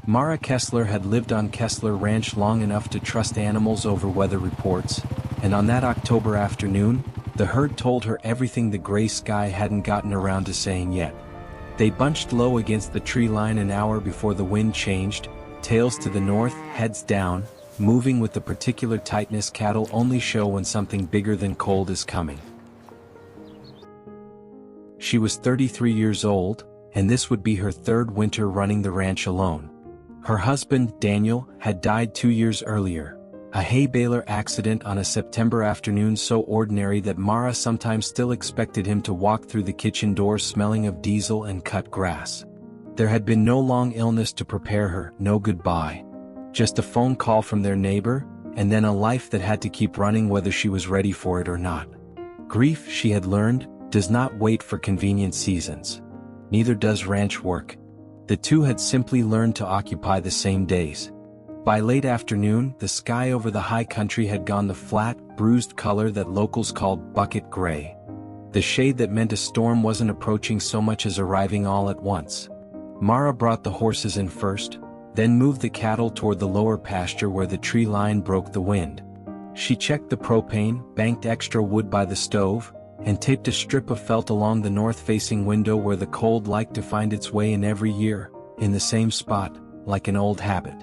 Mara Kessler had lived on Kessler Ranch long enough to trust animals over weather reports, and on that October afternoon, the herd told her everything the gray sky hadn't gotten around to saying yet. They bunched low against the tree line an hour before the wind changed, tails to the north, heads down, moving with the particular tightness cattle only show when something bigger than cold is coming. She was 33 years old, and this would be her third winter running the ranch alone. Her husband, Daniel, had died 2 years earlier, a hay baler accident on a September afternoon so ordinary that Mara sometimes still expected him to walk through the kitchen door smelling of diesel and cut grass. There had been no long illness to prepare her, no goodbye. Just a phone call from their neighbor, and then a life that had to keep running whether she was ready for it or not. Grief, she had learned, does not wait for convenient seasons. Neither does ranch work. The two had simply learned to occupy the same days. By late afternoon, the sky over the high country had gone the flat, bruised color that locals called bucket gray. The shade that meant a storm wasn't approaching so much as arriving all at once. Mara brought the horses in first, then moved the cattle toward the lower pasture where the tree line broke the wind. She checked the propane, banked extra wood by the stove, and taped a strip of felt along the north-facing window where the cold liked to find its way in every year, in the same spot, like an old habit.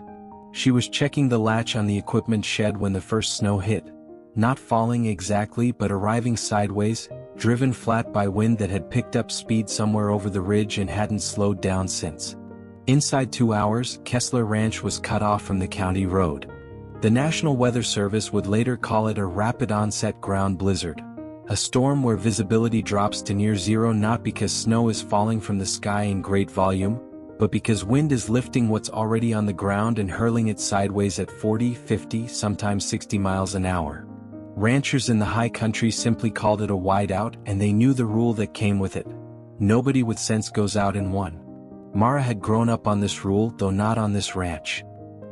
She was checking the latch on the equipment shed when the first snow hit, not falling exactly but arriving sideways, driven flat by wind that had picked up speed somewhere over the ridge and hadn't slowed down since. Inside 2 hours, Kessler Ranch was cut off from the county road. The National Weather Service would later call it a rapid onset ground blizzard. A storm where visibility drops to near zero not because snow is falling from the sky in great volume, but because wind is lifting what's already on the ground and hurling it sideways at 40, 50, sometimes 60 miles an hour. Ranchers in the high country simply called it a whiteout, and they knew the rule that came with it. Nobody with sense goes out in one. Mara had grown up on this rule, though not on this ranch.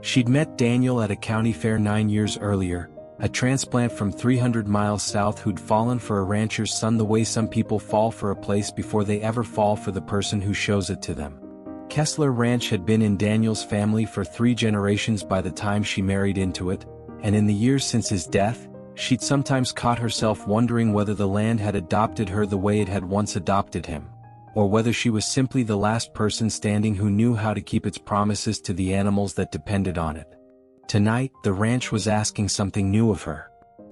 She'd met Daniel at a county fair 9 years earlier, a transplant from 300 miles south who'd fallen for a rancher's son the way some people fall for a place before they ever fall for the person who shows it to them. Kessler Ranch had been in Daniel's family for 3 generations by the time she married into it, and in the years since his death, she'd sometimes caught herself wondering whether the land had adopted her the way it had once adopted him, or whether she was simply the last person standing who knew how to keep its promises to the animals that depended on it. Tonight, the ranch was asking something new of her.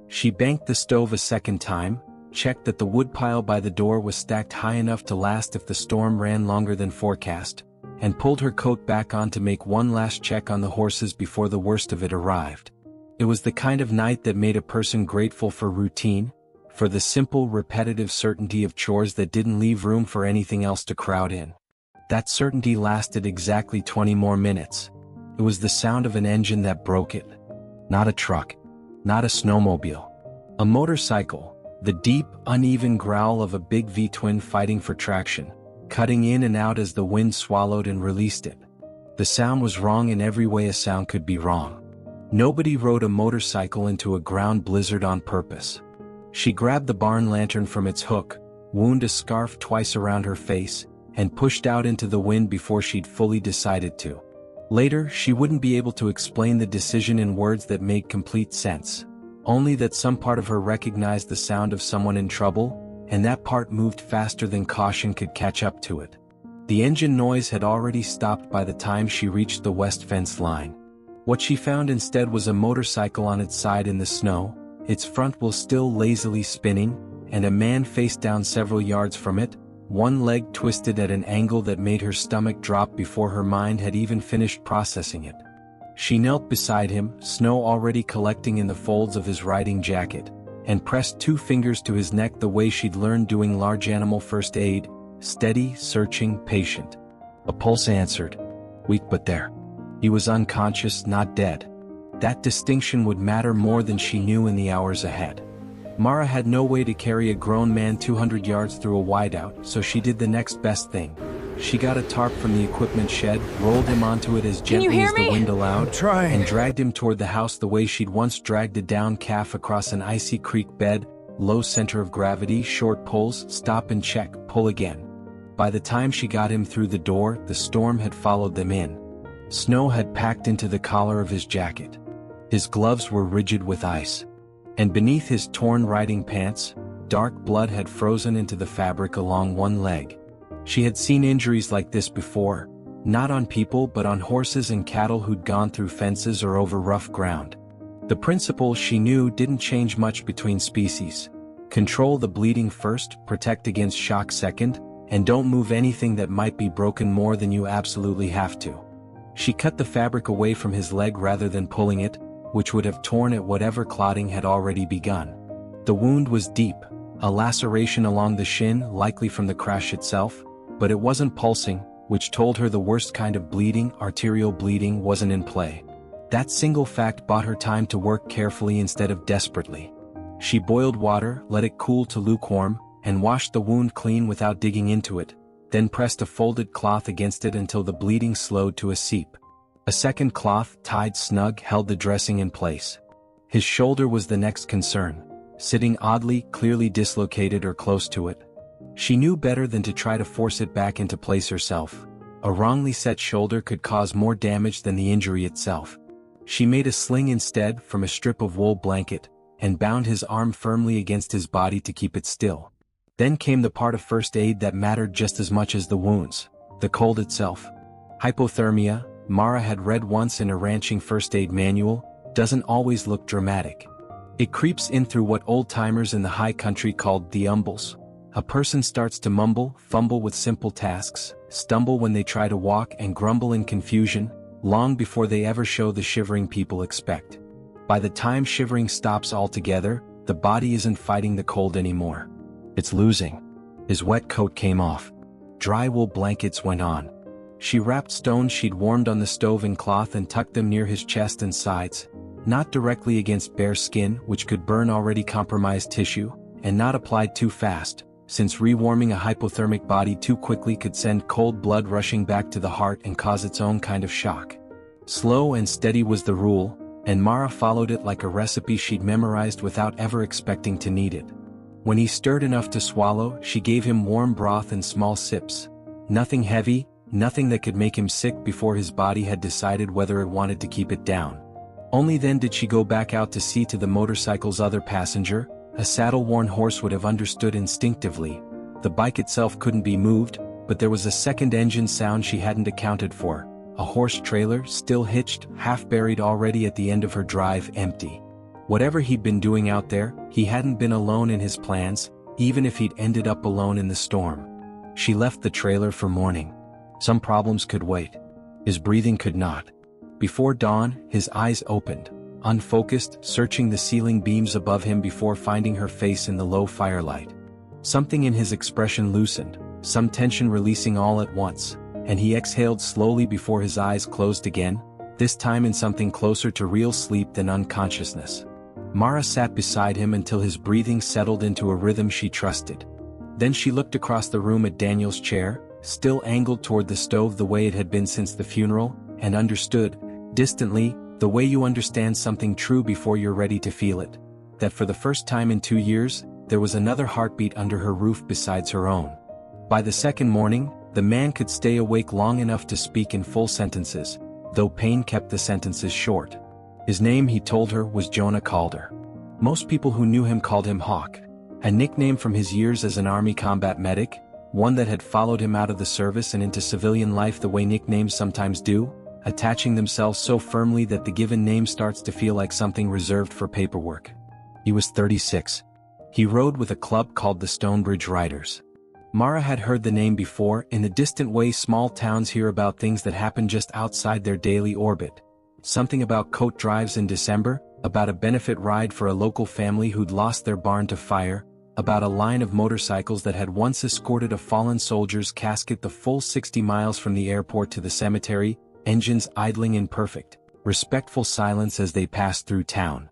She banked the stove a second time, checked that the woodpile by the door was stacked high enough to last if the storm ran longer than forecast, and pulled her coat back on to make one last check on the horses before the worst of it arrived. It was the kind of night that made a person grateful for routine, for the simple, repetitive certainty of chores that didn't leave room for anything else to crowd in. That certainty lasted exactly 20 more minutes. It was the sound of an engine that broke it. Not a truck. Not a snowmobile. A motorcycle. The deep, uneven growl of a big V-twin fighting for traction, cutting in and out as the wind swallowed and released it. The sound was wrong in every way a sound could be wrong. Nobody rode a motorcycle into a ground blizzard on purpose. She grabbed the barn lantern from its hook, wound a scarf twice around her face, and pushed out into the wind before she'd fully decided to. Later, she wouldn't be able to explain the decision in words that made complete sense. Only that some part of her recognized the sound of someone in trouble, and that part moved faster than caution could catch up to it. The engine noise had already stopped by the time she reached the west fence line. What she found instead was a motorcycle on its side in the snow, its front wheel still lazily spinning, and a man face down several yards from it, one leg twisted at an angle that made her stomach drop before her mind had even finished processing it. She knelt beside him, snow already collecting in the folds of his riding jacket, and pressed 2 fingers to his neck the way she'd learned doing large animal first aid, steady, searching, patient. A pulse answered. Weak but there. He was unconscious, not dead. That distinction would matter more than she knew in the hours ahead. Mara had no way to carry a grown man 200 yards through a whiteout, so she did the next best thing. She got a tarp from the equipment shed, rolled him onto it as gently as the wind allowed, and dragged him toward the house the way she'd once dragged a downed calf across an icy creek bed, low center of gravity, short pulls, stop and check, pull again. By the time she got him through the door, the storm had followed them in. Snow had packed into the collar of his jacket. His gloves were rigid with ice. And beneath his torn riding pants, dark blood had frozen into the fabric along one leg. She had seen injuries like this before, not on people but on horses and cattle who'd gone through fences or over rough ground. The principle, she knew, didn't change much between species. Control the bleeding first, protect against shock second, and don't move anything that might be broken more than you absolutely have to. She cut the fabric away from his leg rather than pulling it, which would have torn at whatever clotting had already begun. The wound was deep, a laceration along the shin, likely from the crash itself, but it wasn't pulsing, which told her the worst kind of bleeding, arterial bleeding, wasn't in play. That single fact bought her time to work carefully instead of desperately. She boiled water, let it cool to lukewarm, and washed the wound clean without digging into it, then pressed a folded cloth against it until the bleeding slowed to a seep. A second cloth, tied snug, held the dressing in place. His shoulder was the next concern, sitting oddly, clearly dislocated or close to it. She knew better than to try to force it back into place herself. A wrongly set shoulder could cause more damage than the injury itself. She made a sling instead from a strip of wool blanket, and bound his arm firmly against his body to keep it still. Then came the part of first aid that mattered just as much as the wounds, the cold itself. Hypothermia, Mara had read once in a ranching first aid manual, doesn't always look dramatic. It creeps in through what old-timers in the high country called the umbles. A person starts to mumble, fumble with simple tasks, stumble when they try to walk, and grumble in confusion, long before they ever show the shivering people expect. By the time shivering stops altogether, the body isn't fighting the cold anymore. It's losing. His wet coat came off. Dry wool blankets went on. She wrapped stones she'd warmed on the stove in cloth and tucked them near his chest and sides, not directly against bare skin, which could burn already compromised tissue, and not applied too fast, since rewarming a hypothermic body too quickly could send cold blood rushing back to the heart and cause its own kind of shock. Slow and steady was the rule, and Mara followed it like a recipe she'd memorized without ever expecting to need it. When he stirred enough to swallow, she gave him warm broth in small sips. Nothing heavy, nothing that could make him sick before his body had decided whether it wanted to keep it down. Only then did she go back out to see to the motorcycle's other passenger. A saddle-worn horse would have understood instinctively. The bike itself couldn't be moved, but there was a second engine sound she hadn't accounted for. A horse trailer, still hitched, half buried already at the end of her drive, empty. Whatever he'd been doing out there, he hadn't been alone in his plans, even if he'd ended up alone in the storm. She left the trailer for morning. Some problems could wait. His breathing could not. Before dawn, his eyes opened, unfocused, searching the ceiling beams above him before finding her face in the low firelight. Something in his expression loosened, some tension releasing all at once, and he exhaled slowly before his eyes closed again, this time in something closer to real sleep than unconsciousness. Mara sat beside him until his breathing settled into a rhythm she trusted. Then she looked across the room at Daniel's chair, still angled toward the stove the way it had been since the funeral, and understood, distantly, the way you understand something true before you're ready to feel it, that for the first time in 2 years, there was another heartbeat under her roof besides her own. By the second morning, the man could stay awake long enough to speak in full sentences, though pain kept the sentences short. His name, he told her, was Jonah Calder. Most people who knew him called him Hawk, a nickname from his years as an army combat medic, one that had followed him out of the service and into civilian life the way nicknames sometimes do, attaching themselves so firmly that the given name starts to feel like something reserved for paperwork. He was 36. He rode with a club called the Stonebridge Riders. Mara had heard the name before, in the distant way small towns hear about things that happen just outside their daily orbit. Something about coat drives in December, about a benefit ride for a local family who'd lost their barn to fire, about a line of motorcycles that had once escorted a fallen soldier's casket the full 60 miles from the airport to the cemetery, engines idling in perfect, respectful silence as they passed through town.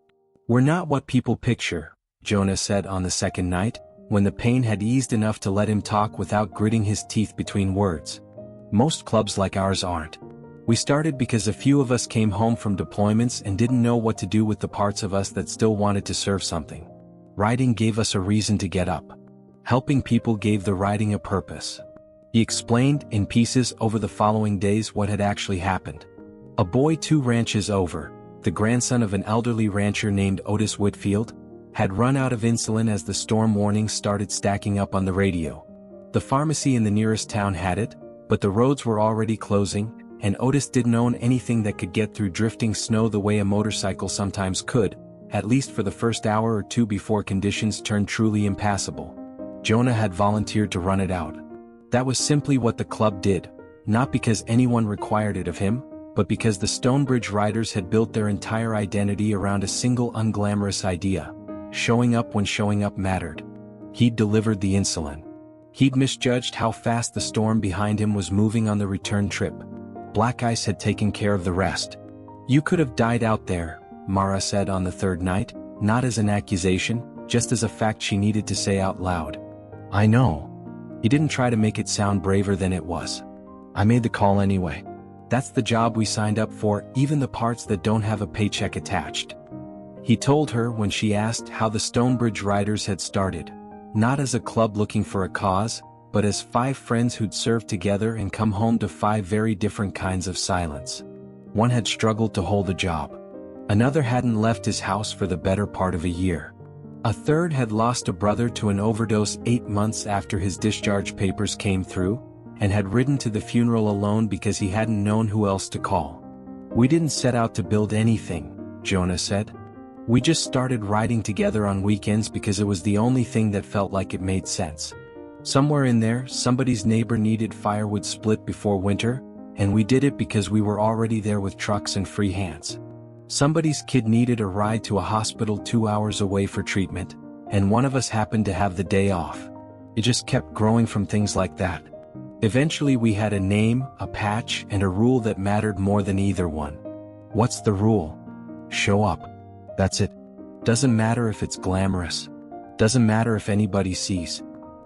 "We're not what people picture," Jonah said on the second night, when the pain had eased enough to let him talk without gritting his teeth between words. "Most clubs like ours aren't. We started because a few of us came home from deployments and didn't know what to do with the parts of us that still wanted to serve something. Riding gave us a reason to get up. Helping people gave the riding a purpose." He explained, in pieces over the following days, what had actually happened. A boy 2 ranches over, the grandson of an elderly rancher named Otis Whitfield, had run out of insulin as the storm warnings started stacking up on the radio. The pharmacy in the nearest town had it, but the roads were already closing, and Otis didn't own anything that could get through drifting snow the way a motorcycle sometimes could, at least for the first hour or two before conditions turned truly impassable. Jonah had volunteered to run it out. That was simply what the club did, not because anyone required it of him, but because the Stonebridge Riders had built their entire identity around a single unglamorous idea: showing up when showing up mattered. He'd delivered the insulin. He'd misjudged how fast the storm behind him was moving on the return trip. Black ice had taken care of the rest. "You could have died out there," Mara said on the third night, not as an accusation, just as a fact she needed to say out loud. "I know." He didn't try to make it sound braver than it was. "I made the call anyway. That's the job we signed up for, even the parts that don't have a paycheck attached." He told her when she asked how the Stonebridge Riders had started, not as a club looking for a cause, but as 5 friends who'd served together and come home to 5 very different kinds of silence. One had struggled to hold a job. Another hadn't left his house for the better part of a year. A third had lost a brother to an overdose 8 months after his discharge papers came through, and had ridden to the funeral alone because he hadn't known who else to call. "We didn't set out to build anything," Jonah said. "We just started riding together on weekends because it was the only thing that felt like it made sense. Somewhere in there, somebody's neighbor needed firewood split before winter, and we did it because we were already there with trucks and free hands. Somebody's kid needed a ride to a hospital 2 hours away for treatment, and one of us happened to have the day off. It just kept growing from things like that. Eventually we had a name, a patch, and a rule that mattered more than either one." "What's the rule?" "Show up. That's it. Doesn't matter if it's glamorous. Doesn't matter if anybody sees.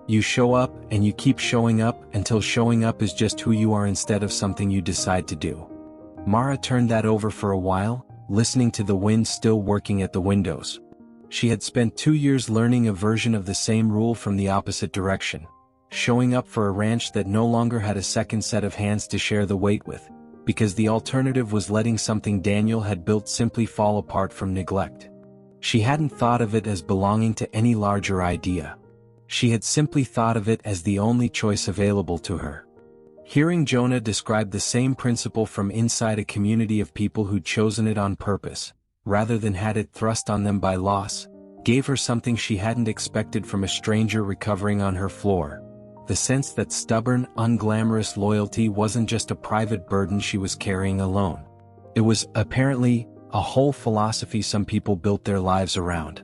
You show up and you keep showing up until showing up is just who you are instead of something you decide to do." Mara turned that over for a while, listening to the wind still working at the windows. She had spent 2 years learning a version of the same rule from the opposite direction: showing up for a ranch that no longer had a second set of hands to share the weight with, because the alternative was letting something Daniel had built simply fall apart from neglect. She hadn't thought of it as belonging to any larger idea. She had simply thought of it as the only choice available to her. Hearing Jonah describe the same principle from inside a community of people who'd chosen it on purpose, rather than had it thrust on them by loss, gave her something she hadn't expected from a stranger recovering on her floor: the sense that stubborn, unglamorous loyalty wasn't just a private burden she was carrying alone. It was, apparently, a whole philosophy some people built their lives around.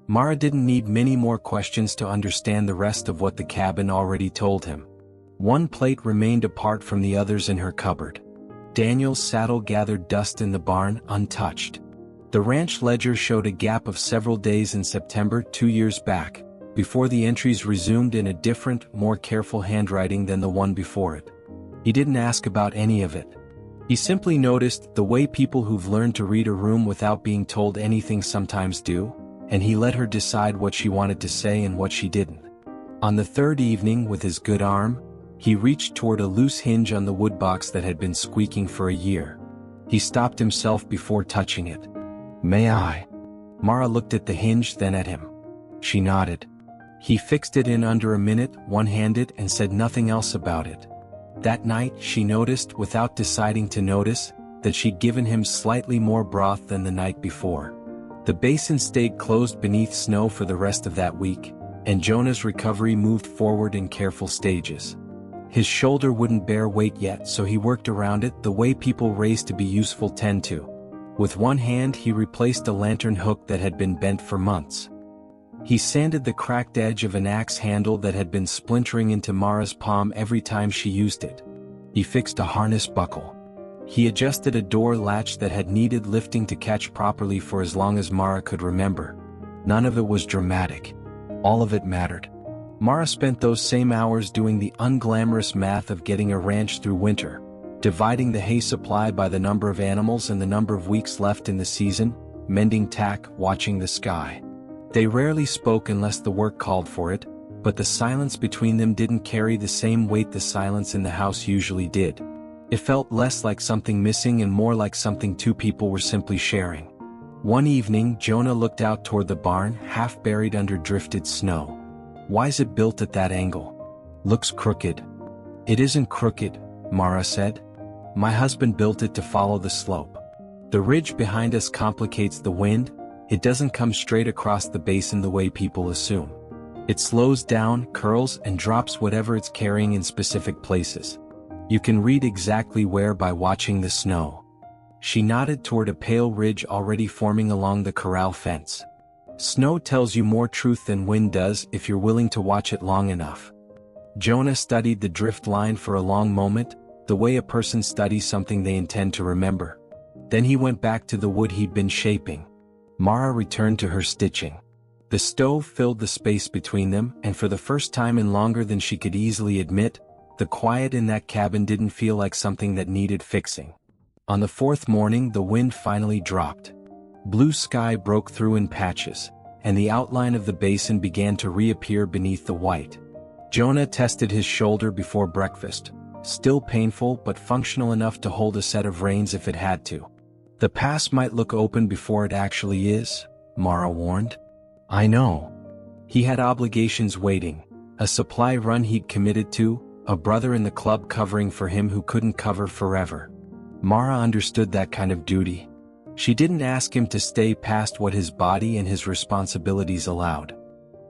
Mara didn't need many more questions to understand the rest of what the cabin already told him. One plate remained apart from the others in her cupboard. Daniel's saddle gathered dust in the barn, untouched. The ranch ledger showed a gap of several days in September 2 years back, before the entries resumed in a different, more careful handwriting than the one before it. He didn't ask about any of it. He simply noticed the way people who've learned to read a room without being told anything sometimes do, and he let her decide what she wanted to say and what she didn't. On the third evening, with his good arm, he reached toward a loose hinge on the wood box that had been squeaking for a year. He stopped himself before touching it. "May I?" Mara looked at the hinge, then at him. She nodded. He fixed it in under a minute, one-handed, and said nothing else about it. That night, she noticed, without deciding to notice, that she'd given him slightly more broth than the night before. The basin stayed closed beneath snow for the rest of that week, and Jonah's recovery moved forward in careful stages. His shoulder wouldn't bear weight yet, so he worked around it the way people raised to be useful tend to. With one hand he replaced a lantern hook that had been bent for months. He sanded the cracked edge of an axe handle that had been splintering into Mara's palm every time she used it. He fixed a harness buckle. He adjusted a door latch that had needed lifting to catch properly for as long as Mara could remember. None of it was dramatic. All of it mattered. Mara spent those same hours doing the unglamorous math of getting a ranch through winter, dividing the hay supply by the number of animals and the number of weeks left in the season, mending tack, watching the sky. They rarely spoke unless the work called for it, but the silence between them didn't carry the same weight the silence in the house usually did. It felt less like something missing and more like something two people were simply sharing. One evening, Jonah looked out toward the barn, half buried under drifted snow. "Why's it built at that angle? Looks crooked." "It isn't crooked," Mara said. "My husband built it to follow the slope. The ridge behind us complicates the wind. It doesn't come straight across the basin the way people assume. It slows down, curls, and drops whatever it's carrying in specific places. You can read exactly where by watching the snow." She nodded toward a pale ridge already forming along the corral fence. "Snow tells you more truth than wind does if you're willing to watch it long enough." Jonah studied the drift line for a long moment, the way a person studies something they intend to remember. Then he went back to the wood he'd been shaping. Mara returned to her stitching. The stove filled the space between them, and for the first time in longer than she could easily admit, the quiet in that cabin didn't feel like something that needed fixing. On the fourth morning, the wind finally dropped. Blue sky broke through in patches, and the outline of the basin began to reappear beneath the white. Jonah tested his shoulder before breakfast, still painful but functional enough to hold a set of reins if it had to. "The pass might look open before it actually is," Mara warned. "I know." He had obligations waiting, a supply run he'd committed to, a brother in the club covering for him who couldn't cover forever. Mara understood that kind of duty. She didn't ask him to stay past what his body and his responsibilities allowed.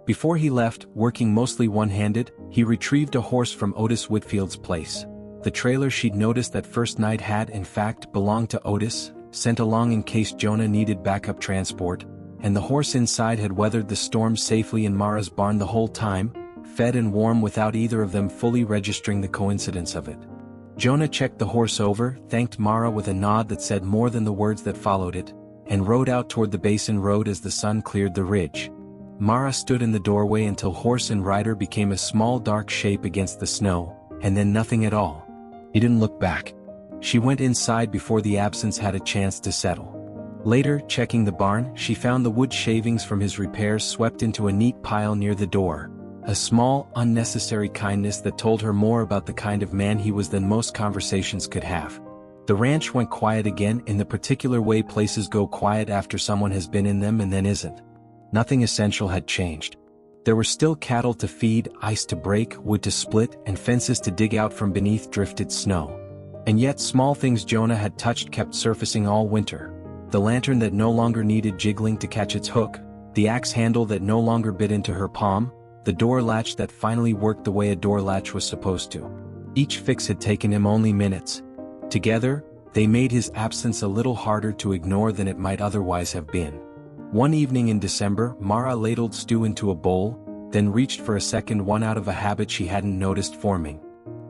Before he left, working mostly one-handed, he retrieved a horse from Otis Whitfield's place. The trailer she'd noticed that first night had in fact belonged to Otis, sent along in case Jonah needed backup transport, and the horse inside had weathered the storm safely in Mara's barn the whole time, fed and warm without either of them fully registering the coincidence of it. Jonah checked the horse over, thanked Mara with a nod that said more than the words that followed it, and rode out toward the basin road as the sun cleared the ridge. Mara stood in the doorway until horse and rider became a small dark shape against the snow, and then nothing at all. He didn't look back. She went inside before the absence had a chance to settle. Later, checking the barn, she found the wood shavings from his repairs swept into a neat pile near the door. A small, unnecessary kindness that told her more about the kind of man he was than most conversations could have. The ranch went quiet again in the particular way places go quiet after someone has been in them and then isn't. Nothing essential had changed. There were still cattle to feed, ice to break, wood to split, and fences to dig out from beneath drifted snow. And yet small things Jonah had touched kept surfacing all winter. The lantern that no longer needed jiggling to catch its hook, the axe handle that no longer bit into her palm, the door latch that finally worked the way a door latch was supposed to. Each fix had taken him only minutes. Together, they made his absence a little harder to ignore than it might otherwise have been. One evening in December, Mara ladled stew into a bowl, then reached for a second one out of a habit she hadn't noticed forming.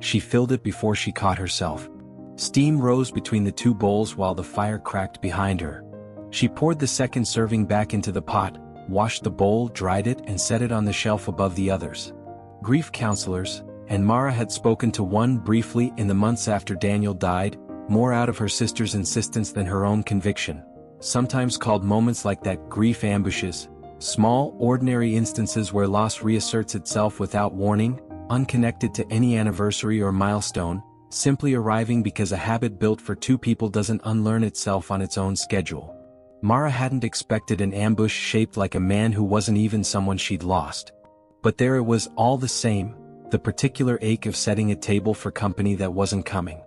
She filled it before she caught herself. Steam rose between the two bowls while the fire cracked behind her. She poured the second serving back into the pot, washed the bowl, dried it, and set it on the shelf above the others. Grief counselors, and Mara had spoken to one briefly in the months after Daniel died, more out of her sister's insistence than her own conviction, sometimes called moments like that grief ambushes, small, ordinary instances where loss reasserts itself without warning, unconnected to any anniversary or milestone, simply arriving because a habit built for two people doesn't unlearn itself on its own schedule. Mara hadn't expected an ambush shaped like a man who wasn't even someone she'd lost. But there it was all the same, the particular ache of setting a table for company that wasn't coming.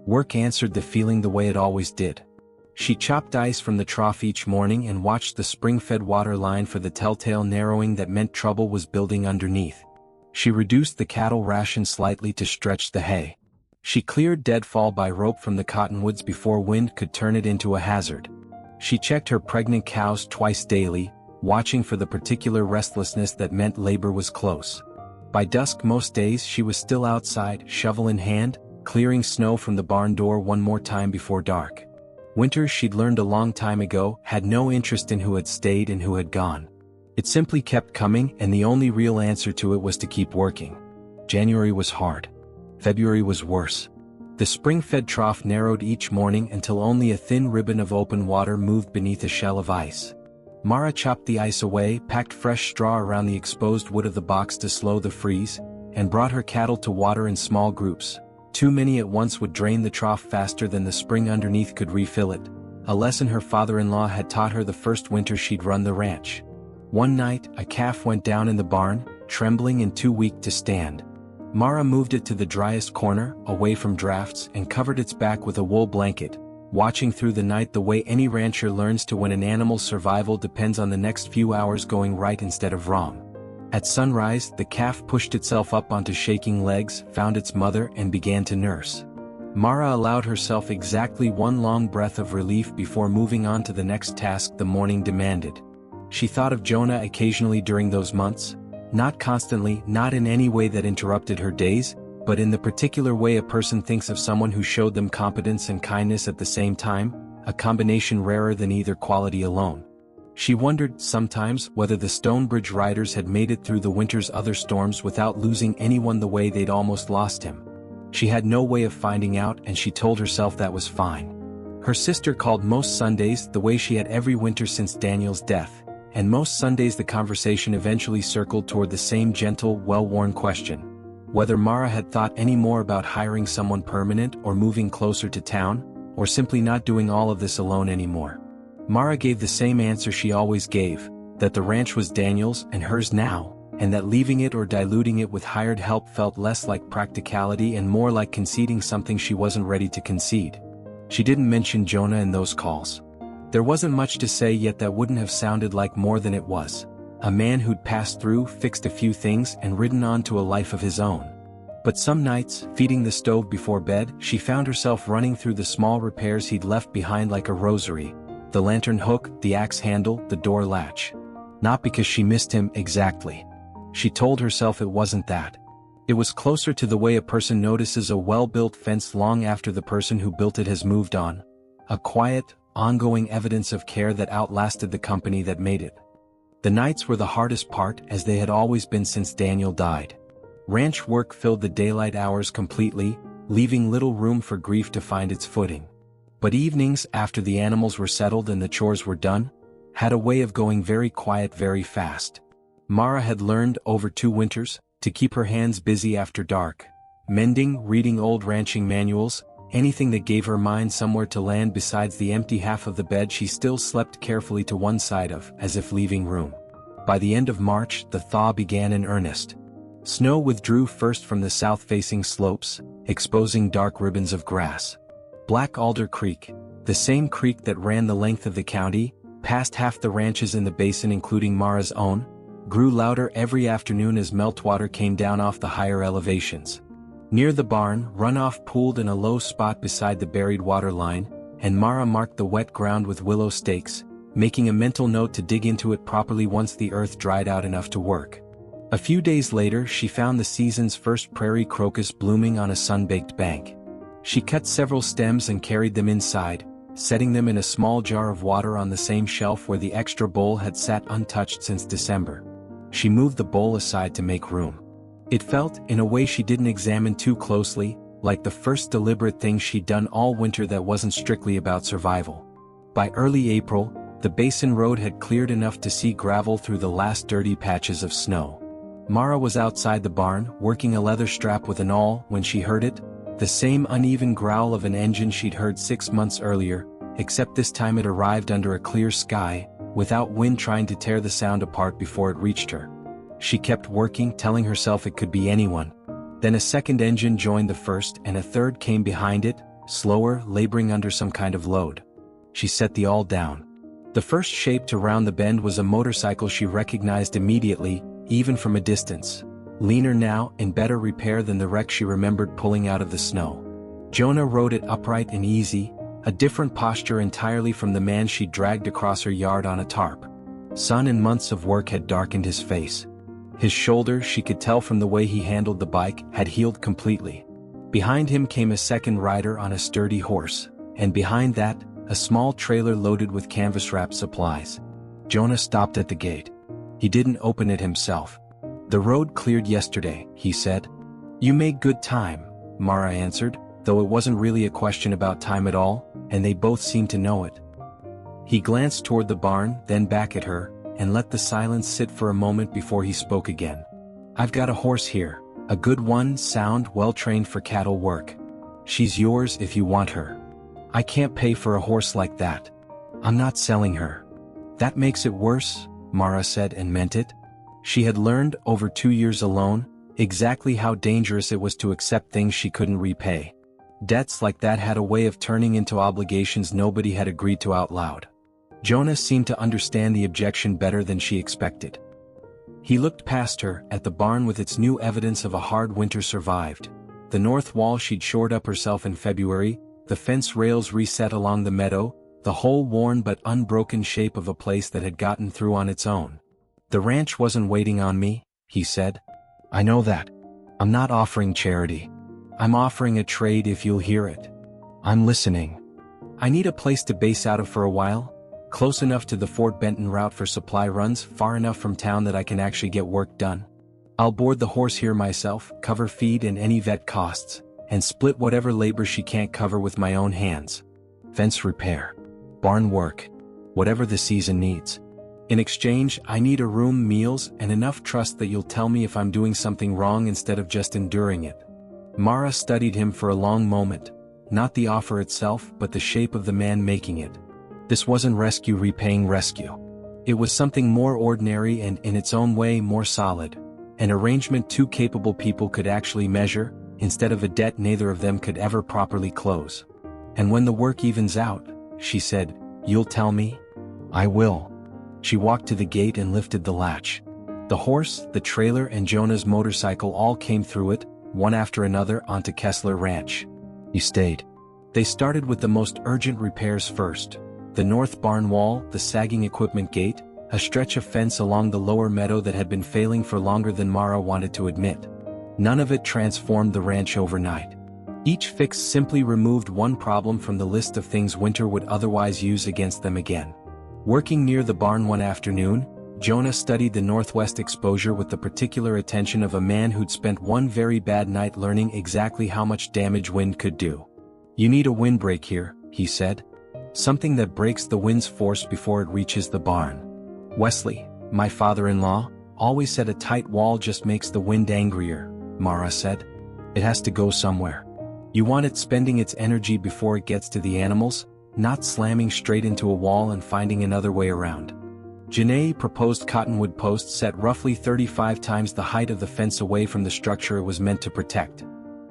Work answered the feeling the way it always did. She chopped ice from the trough each morning and watched the spring-fed water line for the telltale narrowing that meant trouble was building underneath. She reduced the cattle ration slightly to stretch the hay. She cleared deadfall by rope from the cottonwoods before wind could turn it into a hazard. She checked her pregnant cows twice daily, watching for the particular restlessness that meant labor was close. By dusk most days she was still outside, shovel in hand, clearing snow from the barn door one more time before dark. Winters, she'd learned a long time ago, had no interest in who had stayed and who had gone. It simply kept coming, and the only real answer to it was to keep working. January was hard. February was worse. The spring-fed trough narrowed each morning until only a thin ribbon of open water moved beneath a shell of ice. Mara chopped the ice away, packed fresh straw around the exposed wood of the box to slow the freeze, and brought her cattle to water in small groups, Too many at once would drain the trough faster than the spring underneath could refill it, a lesson her father-in-law had taught her the first winter she'd run the ranch. One night, a calf went down in the barn, trembling and too weak to stand. Mara moved it to the driest corner, away from drafts, and covered its back with a wool blanket, watching through the night the way any rancher learns to when an animal's survival depends on the next few hours going right instead of wrong. At sunrise, the calf pushed itself up onto shaking legs, found its mother, and began to nurse. Mara allowed herself exactly one long breath of relief before moving on to the next task the morning demanded. She thought of Jonah occasionally during those months, not constantly, not in any way that interrupted her days, but in the particular way a person thinks of someone who showed them competence and kindness at the same time, a combination rarer than either quality alone. She wondered, sometimes, whether the Stonebridge riders had made it through the winter's other storms without losing anyone the way they'd almost lost him. She had no way of finding out, and she told herself that was fine. Her sister called most Sundays the way she had every winter since Daniel's death, and most Sundays the conversation eventually circled toward the same gentle, well-worn question: whether Mara had thought any more about hiring someone permanent or moving closer to town, or simply not doing all of this alone anymore. Mara gave the same answer she always gave, that the ranch was Daniel's and hers now, and that leaving it or diluting it with hired help felt less like practicality and more like conceding something she wasn't ready to concede. She didn't mention Jonah in those calls. There wasn't much to say, yet that wouldn't have sounded like more than it was. A man who'd passed through, fixed a few things, and ridden on to a life of his own. But some nights, feeding the stove before bed, she found herself running through the small repairs he'd left behind like a rosary: the lantern hook, the axe handle, the door latch. Not because she missed him exactly. She told herself it wasn't that. It was closer to the way a person notices a well-built fence long after the person who built it has moved on. A quiet, ongoing evidence of care that outlasted the company that made it. The nights were the hardest part, as they had always been since Daniel died. Ranch work filled the daylight hours completely, leaving little room for grief to find its footing. But evenings, after the animals were settled and the chores were done, had a way of going very quiet very fast. Mara had learned, over 2 winters, to keep her hands busy after dark. Mending, reading old ranching manuals, anything that gave her mind somewhere to land besides the empty half of the bed she still slept carefully to one side of, as if leaving room. By the end of March, the thaw began in earnest. Snow withdrew first from the south-facing slopes, exposing dark ribbons of grass. Black Alder Creek, the same creek that ran the length of the county, past half the ranches in the basin including Mara's own, grew louder every afternoon as meltwater came down off the higher elevations. Near the barn, runoff pooled in a low spot beside the buried water line, and Mara marked the wet ground with willow stakes, making a mental note to dig into it properly once the earth dried out enough to work. A few days later she found the season's first prairie crocus blooming on a sun-baked bank. She cut several stems and carried them inside, setting them in a small jar of water on the same shelf where the extra bowl had sat untouched since December. She moved the bowl aside to make room. It felt, in a way she didn't examine too closely, like the first deliberate thing she'd done all winter that wasn't strictly about survival. By early April, the basin road had cleared enough to see gravel through the last dirty patches of snow. Mara was outside the barn, working a leather strap with an awl, when she heard it. The same uneven growl of an engine she'd heard 6 months earlier, except this time it arrived under a clear sky, without wind trying to tear the sound apart before it reached her. She kept working, telling herself it could be anyone. Then a second engine joined the first and a third came behind it, slower, laboring under some kind of load. She set the awl down. The first shape to round the bend was a motorcycle she recognized immediately, even from a distance. Leaner now, in better repair than the wreck she remembered pulling out of the snow. Jonah rode it upright and easy, a different posture entirely from the man she'd dragged across her yard on a tarp. Sun and months of work had darkened his face. His shoulder, she could tell from the way he handled the bike, had healed completely. Behind him came a second rider on a sturdy horse, and behind that, a small trailer loaded with canvas-wrapped supplies. Jonah stopped at the gate. He didn't open it himself. "The road cleared yesterday," he said. "You made good time," Mara answered, though it wasn't really a question about time at all, and they both seemed to know it. He glanced toward the barn, then back at her, and let the silence sit for a moment before he spoke again. "I've got a horse here, a good one, sound, well-trained for cattle work. She's yours if you want her. I can't pay for a horse like that. I'm not selling her. That makes it worse, Mara said and meant it. She had learned, over 2 years alone, exactly how dangerous it was to accept things she couldn't repay. Debts like that had a way of turning into obligations nobody had agreed to out loud. Jonah seemed to understand the objection better than she expected. He looked past her, at the barn with its new evidence of a hard winter survived. The north wall she'd shored up herself in February, the fence rails reset along the meadow, the whole worn but unbroken shape of a place that had gotten through on its own. The ranch wasn't waiting on me, he said. I know that. I'm not offering charity. I'm offering a trade if you'll hear it. I'm listening. I need a place to base out of for a while, close enough to the Fort Benton route for supply runs, far enough from town that I can actually get work done. I'll board the horse here myself, cover feed and any vet costs, and split whatever labor she can't cover with my own hands. Fence repair, barn work, whatever the season needs. In exchange, I need a room, meals, and enough trust that you'll tell me if I'm doing something wrong instead of just enduring it. Mara studied him for a long moment, not the offer itself but the shape of the man making it. This wasn't rescue repaying rescue. It was something more ordinary and, in its own way, more solid. An arrangement two capable people could actually measure, instead of a debt neither of them could ever properly close. And when the work evens out, she said, you'll tell me? I will. She walked to the gate and lifted the latch. The horse, the trailer and Jonah's motorcycle all came through it, one after another, onto Kessler Ranch. He stayed. They started with the most urgent repairs first. The north barn wall, the sagging equipment gate, a stretch of fence along the lower meadow that had been failing for longer than Mara wanted to admit. None of it transformed the ranch overnight. Each fix simply removed one problem from the list of things winter would otherwise use against them again. Working near the barn one afternoon, Jonah studied the northwest exposure with the particular attention of a man who'd spent one very bad night learning exactly how much damage wind could do. You need a windbreak here, he said. Something that breaks the wind's force before it reaches the barn. Wesley, my father-in-law, always said a tight wall just makes the wind angrier, Mara said. It has to go somewhere. You want it spending its energy before it gets to the animals, not slamming straight into a wall and finding another way around. Janae proposed cottonwood posts set roughly 35 times the height of the fence away from the structure it was meant to protect.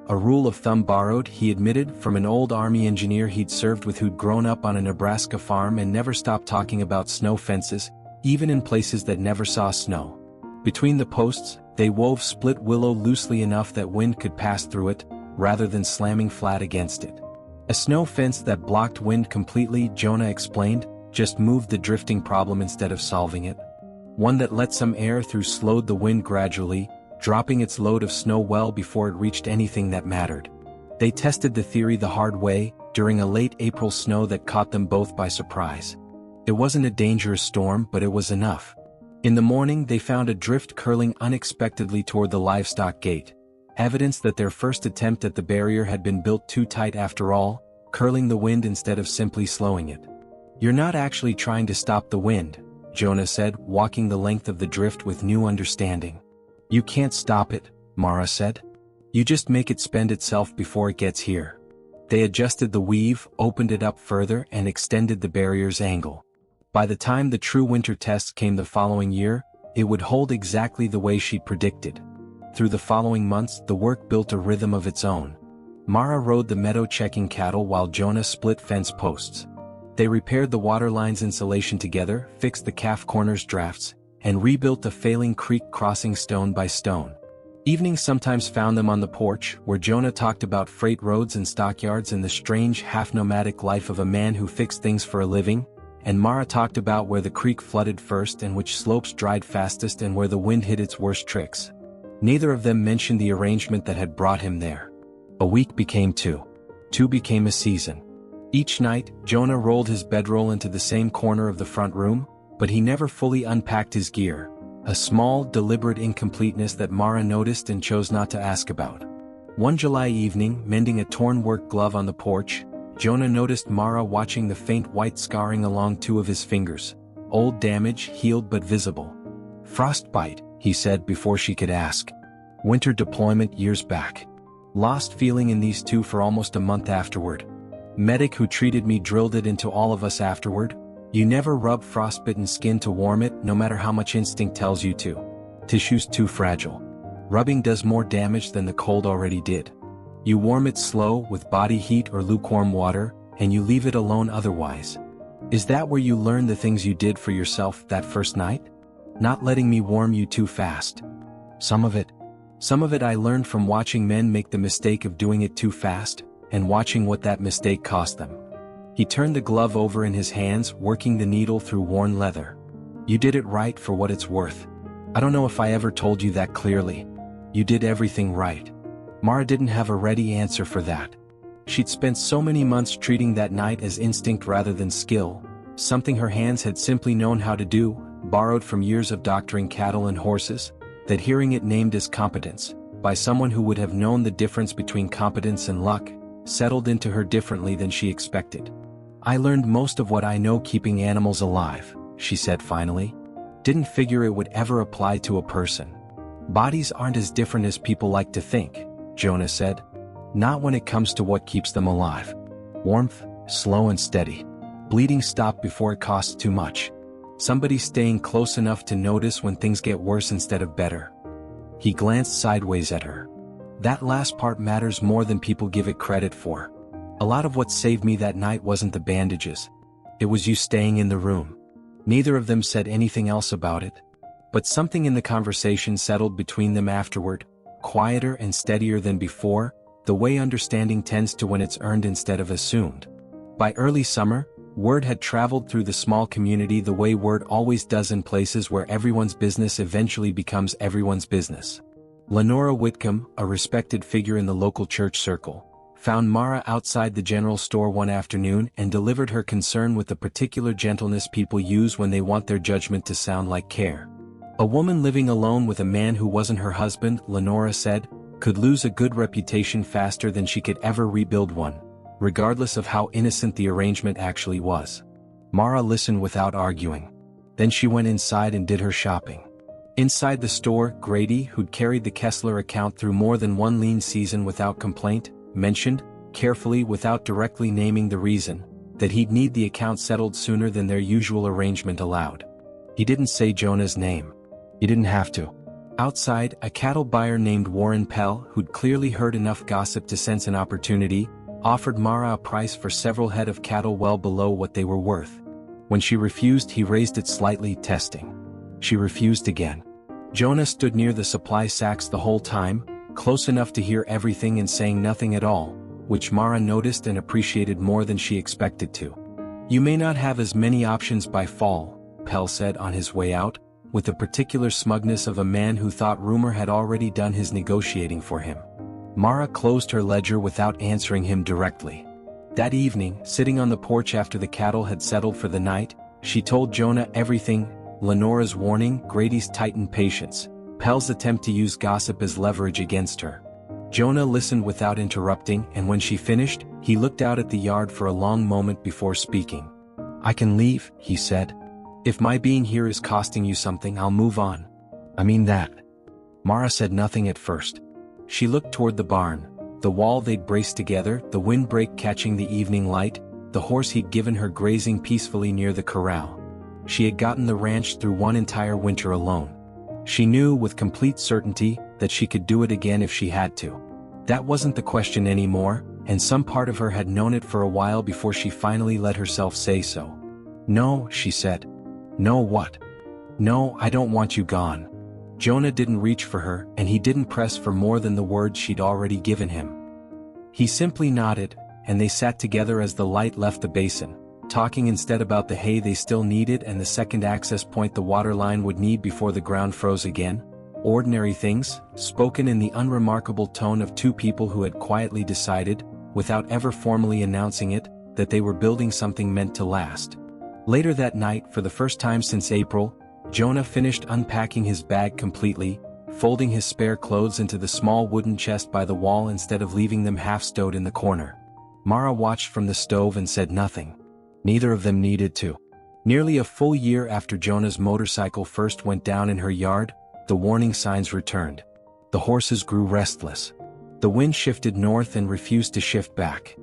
A rule of thumb borrowed, he admitted, from an old Army engineer he'd served with who'd grown up on a Nebraska farm and never stopped talking about snow fences, even in places that never saw snow. Between the posts, they wove split willow loosely enough that wind could pass through it, rather than slamming flat against it. A snow fence that blocked wind completely, Jonah explained, just moved the drifting problem instead of solving it. One that let some air through slowed the wind gradually, dropping its load of snow well before it reached anything that mattered. They tested the theory the hard way, during a late April snow that caught them both by surprise. It wasn't a dangerous storm, but it was enough. In the morning they found a drift curling unexpectedly toward the livestock gate. Evidence that their first attempt at the barrier had been built too tight after all, curling the wind instead of simply slowing it. You're not actually trying to stop the wind, Jonah said, walking the length of the drift with new understanding. You can't stop it, Mara said. You just make it spend itself before it gets here. They adjusted the weave, opened it up further and extended the barrier's angle. By the time the true winter tests came the following year, it would hold exactly the way she'd predicted. Through the following months, the work built a rhythm of its own. Mara rode the meadow checking cattle while Jonah split fence posts. They repaired the water line's insulation together, fixed the calf corners drafts, and rebuilt the failing creek crossing stone by stone. Evenings sometimes found them on the porch, where Jonah talked about freight roads and stockyards and the strange half-nomadic life of a man who fixed things for a living, and Mara talked about where the creek flooded first and which slopes dried fastest and where the wind hit its worst tricks. Neither of them mentioned the arrangement that had brought him there. A week became two. Two became a season. Each night, Jonah rolled his bedroll into the same corner of the front room, but he never fully unpacked his gear, a small, deliberate incompleteness that Mara noticed and chose not to ask about. One July evening, mending a torn work glove on the porch, Jonah noticed Mara watching the faint white scarring along two of his fingers. Old damage, healed but visible. Frostbite, he said before she could ask. Winter deployment years back. Lost feeling in these two for almost a month afterward. Medic who treated me drilled it into all of us afterward. You never rub frostbitten skin to warm it, no matter how much instinct tells you to. Tissue's too fragile. Rubbing does more damage than the cold already did. You warm it slow with body heat or lukewarm water, and you leave it alone otherwise. Is that where you learn the things you did for yourself that first night? Not letting me warm you too fast. Some of it I learned from watching men make the mistake of doing it too fast, and watching what that mistake cost them. He turned the glove over in his hands, working the needle through worn leather. You did it right for what it's worth. I don't know if I ever told you that clearly. You did everything right. Mara didn't have a ready answer for that. She'd spent so many months treating that night as instinct rather than skill, something her hands had simply known how to do, borrowed from years of doctoring cattle and horses, that hearing it named as competence, by someone who would have known the difference between competence and luck, settled into her differently than she expected. I learned most of what I know keeping animals alive, she said finally. Didn't figure it would ever apply to a person. Bodies aren't as different as people like to think, Jonah said. Not when it comes to what keeps them alive. Warmth, slow and steady. Bleeding stopped before it costs too much. Somebody staying close enough to notice when things get worse instead of better. He glanced sideways at her. That last part matters more than people give it credit for. A lot of what saved me that night wasn't the bandages. It was you staying in the room. Neither of them said anything else about it. But something in the conversation settled between them afterward, quieter and steadier than before, the way understanding tends to when it's earned instead of assumed. By early summer, word had traveled through the small community the way word always does in places where everyone's business eventually becomes everyone's business. Lenora Whitcomb, a respected figure in the local church circle, found Mara outside the general store one afternoon and delivered her concern with the particular gentleness people use when they want their judgment to sound like care. A woman living alone with a man who wasn't her husband, Lenora said, could lose a good reputation faster than she could ever rebuild one, regardless of how innocent the arrangement actually was. Mara listened without arguing. Then she went inside and did her shopping. Inside the store, Grady, who'd carried the Kessler account through more than one lean season without complaint, mentioned, carefully without directly naming the reason, that he'd need the account settled sooner than their usual arrangement allowed. He didn't say Jonah's name. He didn't have to. Outside, a cattle buyer named Warren Pell, who'd clearly heard enough gossip to sense an opportunity, offered Mara a price for several head of cattle well below what they were worth. When she refused, he raised it slightly, testing. She refused again. Jonah stood near the supply sacks the whole time, close enough to hear everything and saying nothing at all, which Mara noticed and appreciated more than she expected to. You may not have as many options by fall, Pell said on his way out, with the particular smugness of a man who thought rumor had already done his negotiating for him. Mara closed her ledger without answering him directly. That evening, sitting on the porch after the cattle had settled for the night, she told Jonah everything: Lenora's warning, Grady's tightened patience, Pell's attempt to use gossip as leverage against her. Jonah listened without interrupting, and when she finished, he looked out at the yard for a long moment before speaking. I can leave, he said. If my being here is costing you something, I'll move on. I mean that. Mara said nothing at first. She looked toward the barn, the wall they'd braced together, the windbreak catching the evening light, the horse he'd given her grazing peacefully near the corral. She had gotten the ranch through one entire winter alone. She knew with complete certainty that she could do it again if she had to. That wasn't the question anymore, and some part of her had known it for a while before she finally let herself say so. No, she said. No what? No, I don't want you gone. Jonah didn't reach for her, and he didn't press for more than the words she'd already given him. He simply nodded, and they sat together as the light left the basin, talking instead about the hay they still needed and the second access point the water line would need before the ground froze again. Ordinary things, spoken in the unremarkable tone of two people who had quietly decided, without ever formally announcing it, that they were building something meant to last. Later that night, for the first time since April, Jonah finished unpacking his bag completely, folding his spare clothes into the small wooden chest by the wall instead of leaving them half stowed in the corner. Mara watched from the stove and said nothing. Neither of them needed to. Nearly a full year after Jonah's motorcycle first went down in her yard, the warning signs returned. The horses grew restless. The wind shifted north and refused to shift back.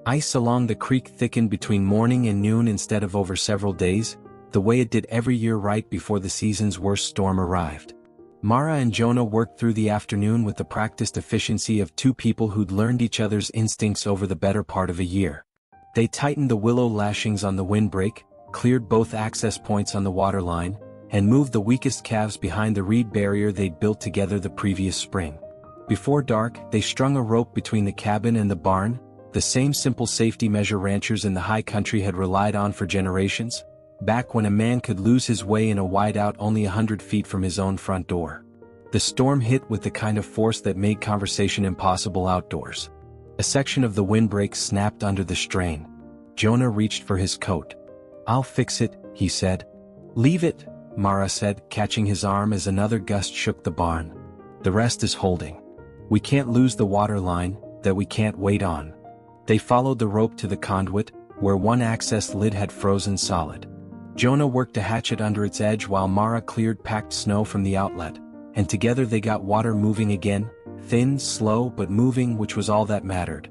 Ice along the creek thickened between morning and noon instead of over several days, the way it did every year right before the season's worst storm arrived. Mara and Jonah worked through the afternoon with the practiced efficiency of two people who'd learned each other's instincts over the better part of a year. They tightened the willow lashings on the windbreak, cleared both access points on the waterline, and moved the weakest calves behind the reed barrier they'd built together the previous spring. Before dark, they strung a rope between the cabin and the barn, the same simple safety measure ranchers in the high country had relied on for generations, back when a man could lose his way in a wideout only 100 feet from his own front door. The storm hit with the kind of force that made conversation impossible outdoors. A section of the windbreak snapped under the strain. Jonah reached for his coat. "I'll fix it," he said. "Leave it," Mara said, catching his arm as another gust shook the barn. "The rest is holding. We can't lose the water line that we can't wait on." They followed the rope to the conduit, where one access lid had frozen solid. Jonah worked a hatchet under its edge while Mara cleared packed snow from the outlet, and together they got water moving again, thin, slow but moving, which was all that mattered.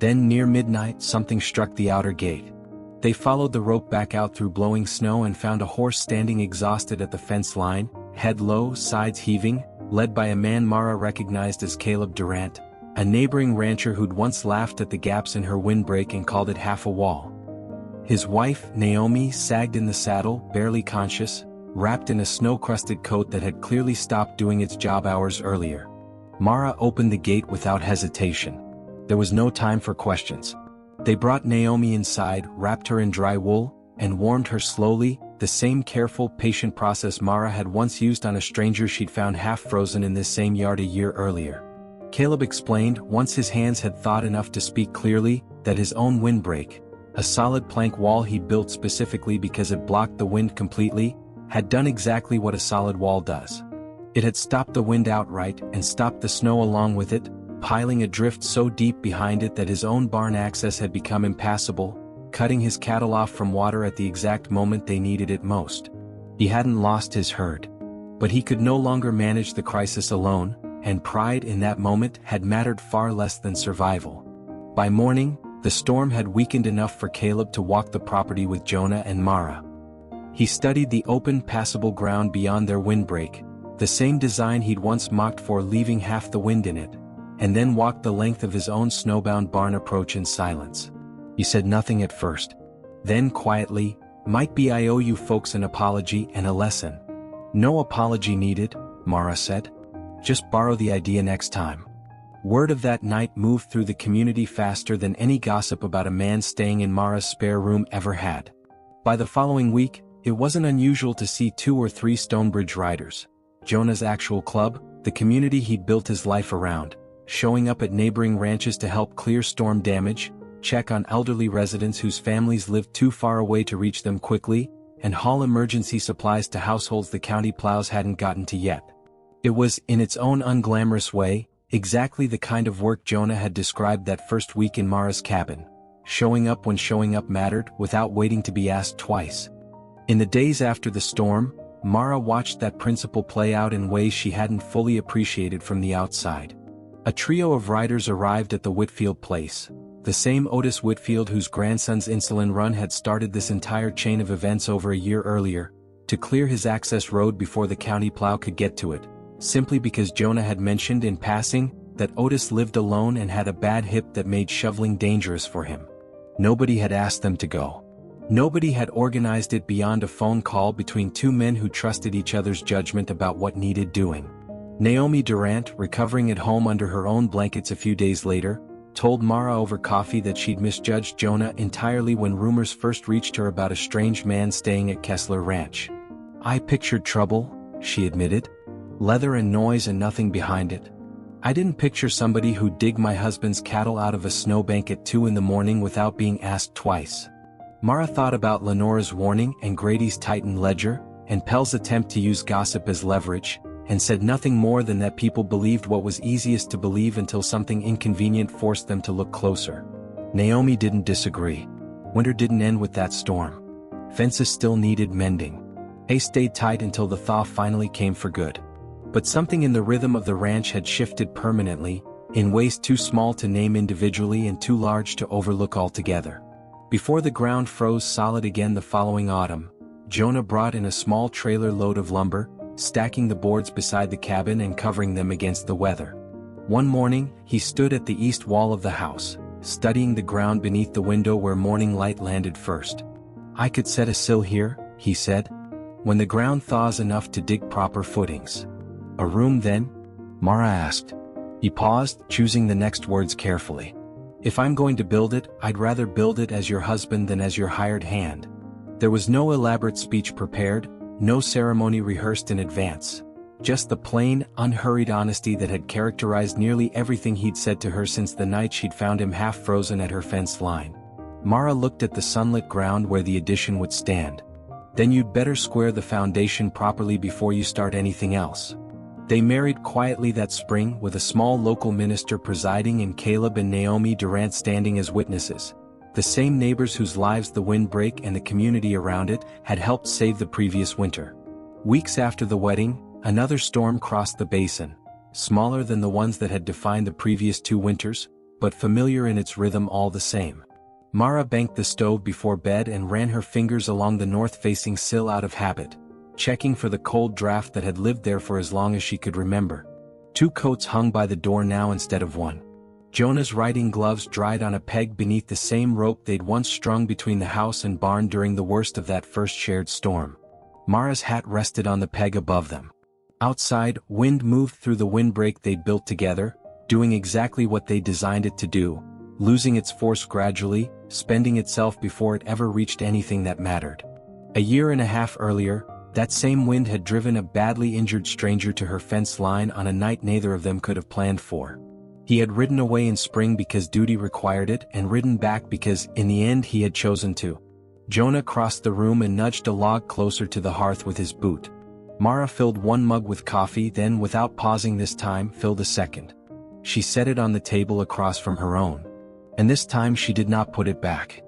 Then near midnight something struck the outer gate. They followed the rope back out through blowing snow and found a horse standing exhausted at the fence line, head low, sides heaving, led by a man Mara recognized as Caleb Durant, a neighboring rancher who'd once laughed at the gaps in her windbreak and called it half a wall. His wife, Naomi, sagged in the saddle, barely conscious, wrapped in a snow-crusted coat that had clearly stopped doing its job hours earlier. Mara opened the gate without hesitation. There was no time for questions. They brought Naomi inside, wrapped her in dry wool, and warmed her slowly, the same careful, patient process Mara had once used on a stranger she'd found half-frozen in this same yard a year earlier. Caleb explained, once his hands had thought enough to speak clearly, that his own windbreak, a solid plank wall he'd built specifically because it blocked the wind completely, had done exactly what a solid wall does. It had stopped the wind outright and stopped the snow along with it, piling a drift so deep behind it that his own barn access had become impassable, cutting his cattle off from water at the exact moment they needed it most. He hadn't lost his herd. But he could no longer manage the crisis alone, and pride in that moment had mattered far less than survival. By morning, the storm had weakened enough for Caleb to walk the property with Jonah and Mara. He studied the open, passable ground beyond their windbreak, the same design he'd once mocked for leaving half the wind in it, and then walked the length of his own snowbound barn approach in silence. He said nothing at first. Then quietly, "Might be I owe you folks an apology and a lesson." "No apology needed," Mara said. "Just borrow the idea next time." Word of that night moved through the community faster than any gossip about a man staying in Mara's spare room ever had. By the following week, it wasn't unusual to see 2 or 3 Stonebridge riders, Jonah's actual club, the community he'd built his life around, showing up at neighboring ranches to help clear storm damage, check on elderly residents whose families lived too far away to reach them quickly, and haul emergency supplies to households the county plows hadn't gotten to yet. It was, in its own unglamorous way, exactly the kind of work Jonah had described that first week in Mara's cabin, showing up when showing up mattered without waiting to be asked twice. In the days after the storm, Mara watched that principle play out in ways she hadn't fully appreciated from the outside. A trio of riders arrived at the Whitfield place, the same Otis Whitfield whose grandson's insulin run had started this entire chain of events over a year earlier, to clear his access road before the county plow could get to it, simply because Jonah had mentioned in passing that Otis lived alone and had a bad hip that made shoveling dangerous for him. Nobody had asked them to go. Nobody had organized it beyond a phone call between 2 men who trusted each other's judgment about what needed doing. Naomi Durant, recovering at home under her own blankets a few days later, told Mara over coffee that she'd misjudged Jonah entirely when rumors first reached her about a strange man staying at Kessler Ranch. "I pictured trouble," she admitted. "Leather and noise and nothing behind it. I didn't picture somebody who'd dig my husband's cattle out of a snowbank at 2 in the morning without being asked twice." Mara thought about Lenora's warning and Grady's tightened ledger, and Pell's attempt to use gossip as leverage, and said nothing more than that people believed what was easiest to believe until something inconvenient forced them to look closer. Naomi didn't disagree. Winter didn't end with that storm. Fences still needed mending. Hay stayed tight until the thaw finally came for good. But something in the rhythm of the ranch had shifted permanently, in ways too small to name individually and too large to overlook altogether. Before the ground froze solid again the following autumn, Jonah brought in a small trailer load of lumber, stacking the boards beside the cabin and covering them against the weather. One morning, he stood at the east wall of the house, studying the ground beneath the window where morning light landed first. "I could set a sill here," he said, "when the ground thaws enough to dig proper footings." "A room then?" Mara asked. He paused, choosing the next words carefully. "If I'm going to build it, I'd rather build it as your husband than as your hired hand." There was no elaborate speech prepared, no ceremony rehearsed in advance. Just the plain, unhurried honesty that had characterized nearly everything he'd said to her since the night she'd found him half frozen at her fence line. Mara looked at the sunlit ground where the addition would stand. "Then you'd better square the foundation properly before you start anything else." They married quietly that spring, with a small local minister presiding and Caleb and Naomi Durant standing as witnesses. The same neighbors whose lives the windbreak and the community around it had helped save the previous winter. Weeks after the wedding, another storm crossed the basin, smaller than the ones that had defined the previous 2 winters, but familiar in its rhythm all the same. Mara banked the stove before bed and ran her fingers along the north-facing sill out of habit, checking for the cold draft that had lived there for as long as she could remember. 2 coats hung by the door now instead of 1. Jonah's riding gloves dried on a peg beneath the same rope they'd once strung between the house and barn during the worst of that first shared storm. Mara's hat rested on the peg above them. Outside, wind moved through the windbreak they'd built together, doing exactly what they designed it to do, losing its force gradually, spending itself before it ever reached anything that mattered. A year and a half earlier, that same wind had driven a badly injured stranger to her fence line on a night neither of them could have planned for. He had ridden away in spring because duty required it and ridden back because, in the end, he had chosen to. Jonah crossed the room and nudged a log closer to the hearth with his boot. Mara filled 1 mug with coffee, then, without pausing this time, filled a second. She set it on the table across from her own. And this time she did not put it back.